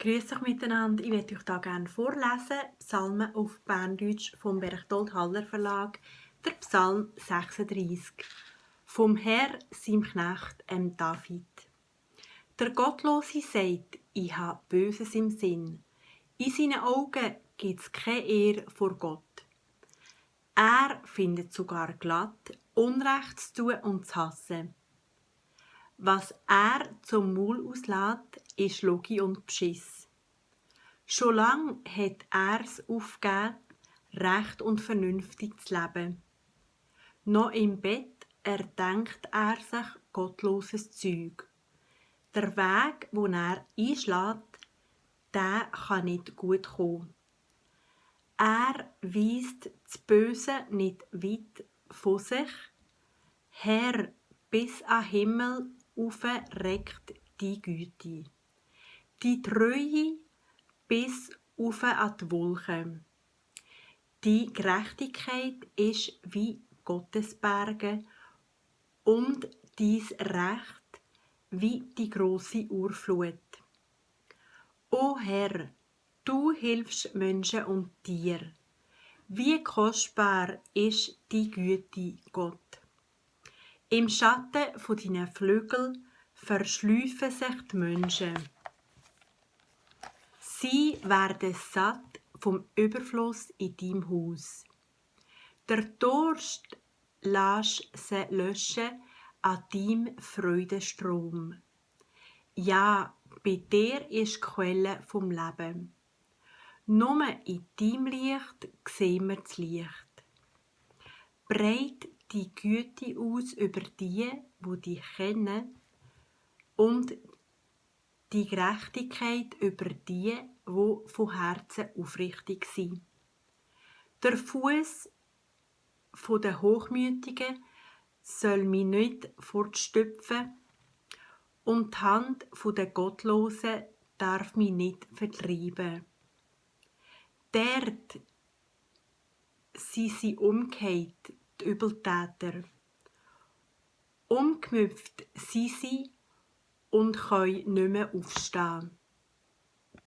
Grüß euch miteinander. Ich werde euch hier gerne vorlesen. Psalmen auf Berndeutsch vom Berchtold Haller Verlag, der Psalm 36. Vom Herr, seinem Knecht, David. Der Gottlose sagt, ich habe Böses im Sinn. In seinen Augen gibt es keine Ehre vor Gott. Er findet sogar glatt, Unrecht zu tun und zu hassen. Was er zum Maul auslässt, ist Lüge und Beschiss. Schon lange hat er's aufgegeben, recht und vernünftig zu leben. Noch im Bett erdenkt er sich gottloses Zeug. Der Weg, den er einschlägt, der kann nicht gut kommen. Er weist das Böse nicht weit von sich. Herr, bis an Himmel ufe reckt die Güte. Die Treue bis ufe an die Wolken. Die Gerechtigkeit ist wie Gottes Berge und dies Recht wie die große Urflut. O Herr, du hilfst Menschen und Tier. Wie kostbar ist die Güte, Gott. Im Schatten von deinen Flügeln verschlüpfen sich die Menschen. Sie werden satt vom Überfluss in deinem Haus. Der Durst lässt sie löschen an deinem Freudenstrom. Ja, bei dir ist die Quelle vom Leben. Nur in deinem Licht sehen wir das Licht. Breit die Güte aus über die dich kennen, und die Gerechtigkeit über die von Herzen aufrichtig sind. Der Fuß der Hochmütigen soll mich nicht fortstüpfen, und die Hand der Gottlosen darf mich nicht vertreiben. Dort sind sie umgekehrt, die Übeltäter. Umgemüpft sind sie und können nicht mehr aufstehen.